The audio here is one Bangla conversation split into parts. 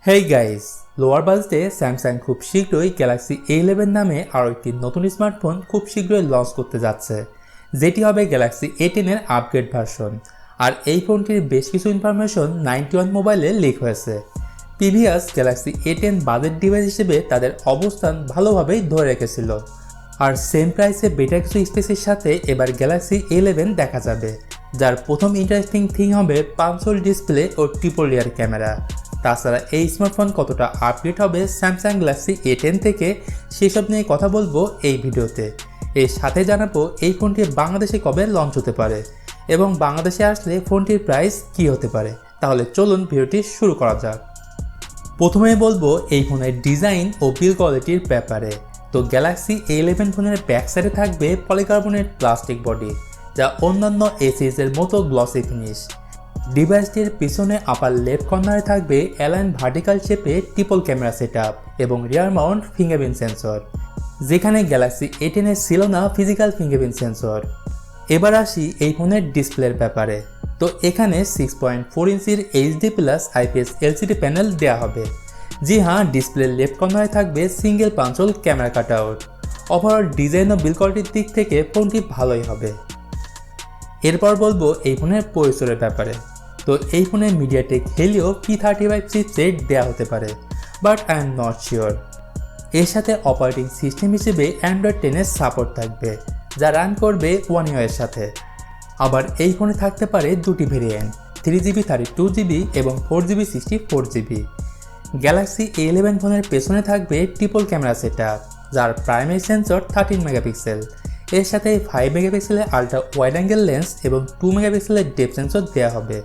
হেই গাইস, লোয়ার বাজেটে স্যামসাং খুব শীঘ্রই গ্যালাক্সি A11 নামে আরও একটি নতুন স্মার্টফোন খুব শীঘ্রই লঞ্চ করতে যাচ্ছে, যেটি হবে গ্যালাক্সি A10 এর আপগ্রেড ভার্সন। আর এই ফোনটির বেশ কিছু ইনফরমেশন 91 মোবাইলে লিক হয়েছে। Previous Galaxy A10 budget device হিসেবে তাদের অবস্থান ভালোভাবেই ধরে রেখেছিল। আর সেম প্রাইসে বেটার কিছু স্পেসের সাথে এবার গ্যালাক্সি A11 দেখা যাবে, যার প্রথম ইন্টারেস্টিং থিং হবে পাঞ্চল ডিসপ্লে ও ট্রিপল রিয়ার ক্যামেরা। তাছাড়া এই স্মার্টফোন কতটা আপগ্রেড হবে স্যামসাং গ্যালাক্সি A10 থেকে, সেসব নিয়ে কথা বলবো এই ভিডিওতে। এর সাথে জানাবো এই ফোনটি বাংলাদেশে কবে লঞ্চ হতে পারে এবং বাংলাদেশে আসলে ফোনটির প্রাইস কী হতে পারে। তাহলে চলুন ভিডিওটি শুরু করা যাক। প্রথমেই বলবো এই ফোনের ডিজাইন ও বিল্ড কোয়ালিটির ব্যাপারে। তো গ্যালাক্সি A11 ফোনের ব্যাক সাইডে থাকবে পলিকার্বনেট প্লাস্টিক বডি, যা অন্যান্য এ সিরিজের মতো গ্লসি ফিনিশ। ডিভাইসটির পিছনে আপার লেফট কর্নারে থাকবে অ্যালাইন ভার্টিক্যাল শেপে ট্রিপল ক্যামেরা সেটআপ এবং রিয়ার মাউন্ট ফিঙ্গারপ্রিন্ট সেন্সর, যেখানে গ্যালাক্সি A10 এর ছিল না ফিজিক্যাল ফিঙ্গারপ্রিন্ট সেন্সর। এবার আসি এই ফোনের ডিসপ্লের ব্যাপারে। তো এখানে 6.4 ইঞ্চির HD+ IPS LCD প্যানেল দেওয়া হবে। জি হ্যাঁ, ডিসপ্লের লেফট কর্নারে থাকবে single punch hole camera cutout. Overall design ও বিল্ড কোয়ালিটির দিক থেকে ফোনটি ভালোই হবে। এরপর বলবো এই ফোনের প্রসেসরের ব্যাপারে। তো এই ফোনে মিডিয়াটেক হেলিও P35 চিপসেট দেওয়া হতে পারে, but I am not sure. এর সাথে অপারেটিং সিস্টেম হিসেবে অ্যান্ড্রয়েড 10 এর সাপোর্ট থাকবে, যা রান করবে One UI এর সাথে। আবার এই ফোনে থাকতে পারে দুটি ভেরিয়েন্ট, 3GB 32GB এবং 4GB 64GB। গ্যালাক্সি A11 ফোনের পেছনে থাকবে ট্রিপল ক্যামেরা সেটআপ, যার প্রাইমারি সেন্সর 13 মেগাপিক্সেল। এর সাথে 5 মেগাপিক্সেলের আলট্রা ওয়াইড অ্যাঙ্গেল লেন্স এবং 2 মেগাপিক্সেলের ডেপথ সেন্সর দেওয়া হবে,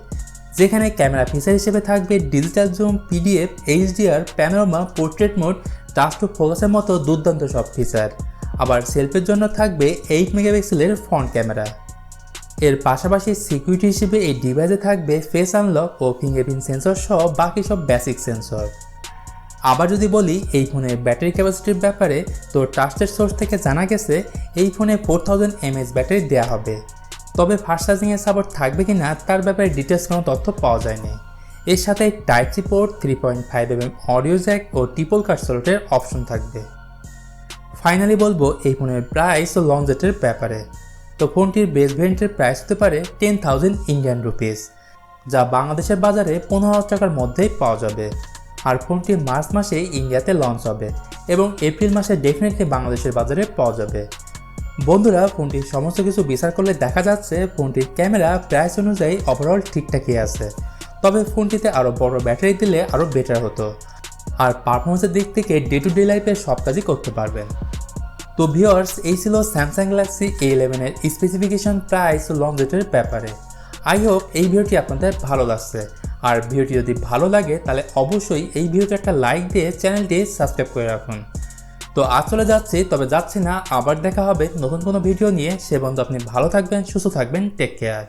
যেখানে ক্যামেরা ফিচার হিসেবে থাকবে digital zoom, PDF, HDR, panorama, portrait mode, touch to ফোকাসের মতো দুর্দান্ত সব ফিচার। আবার সেলফির জন্য থাকবে 8 মেগাপিক্সেলের ফ্রন্ট ক্যামেরা। এর পাশাপাশি সিকিউরিটি হিসেবে এই ডিভাইসে থাকবে ফেস আনলক ও ফিঙ্গারপ্রিন্ট সেন্সর সহ বাকি সব বেসিক সেন্সর। আবার যদি বলি এই ফোনের ব্যাটারি ক্যাপাসিটির ব্যাপারে, তো ট্রাস্টেড সোর্স থেকে জানা গেছে এই ফোনে 4000 mAh ব্যাটারি দেওয়া হবে। তবে ফাস্ট চার্জিংয়ের সাপোর্ট থাকবে কি না তার ব্যাপারে ডিটেলস কোনো তথ্য পাওয়া যায়নি। এর সাথে Type-C port, 3.5mm audio jack ও ট্রিপল কাট স্লটের অপশন থাকবে। ফাইনালি বলবো এই ফোনের প্রাইস ও লঞ্চ ডেটের ব্যাপারে। তো ফোনটির বেস ভেরিয়েন্টের প্রাইস হতে পারে 10,000 ইন্ডিয়ান রুপিস, যা বাংলাদেশের বাজারে 15,000 টাকার মধ্যেই পাওয়া যাবে। আর ফোনটি মার্চ মাসে ইন্ডিয়াতে লঞ্চ হবে এবং এপ্রিল মাসে ডেফিনেটলি বাংলাদেশের বাজারে পাওয়া যাবে। বন্ধুরা, ফোনটির সমস্ত কিছু বিচার করলে দেখা যাচ্ছে ফোনটির ক্যামেরা প্রাইস অনুযায়ী ওভারঅল ঠিকঠাকই আছে, তবে ফোনটিতে আরও বড় ব্যাটারি দিলে আরও বেটার হতো। আর পারফরমেন্সের দিক থেকে ডে টু ডে লাইফে সব কাজই করতে পারবেন। তো ভিউয়ার্স, এই ছিল স্যামসাং গ্যালাক্সি A11 এর স্পেসিফিকেশন, প্রাইস ও লঞ্চ ডেটের ব্যাপারে। আই হোপ এই ভিডিওটি আপনাদের ভালো লাগছে। আর ভিডিওটি যদি ভালো লাগে তাহলে অবশ্যই এই ভিডিওতে একটা লাইক দিয়ে চ্যানেলটি সাবস্ক্রাইব করে রাখুন। তো আজ চলে যাচ্ছি, তবে যাচ্ছি না, আবার দেখা হবে নতুন কোনো ভিডিও নিয়ে। সে পর্যন্ত আপনি ভালো থাকবেন, সুস্থ থাকবেন, টেক কেয়ার।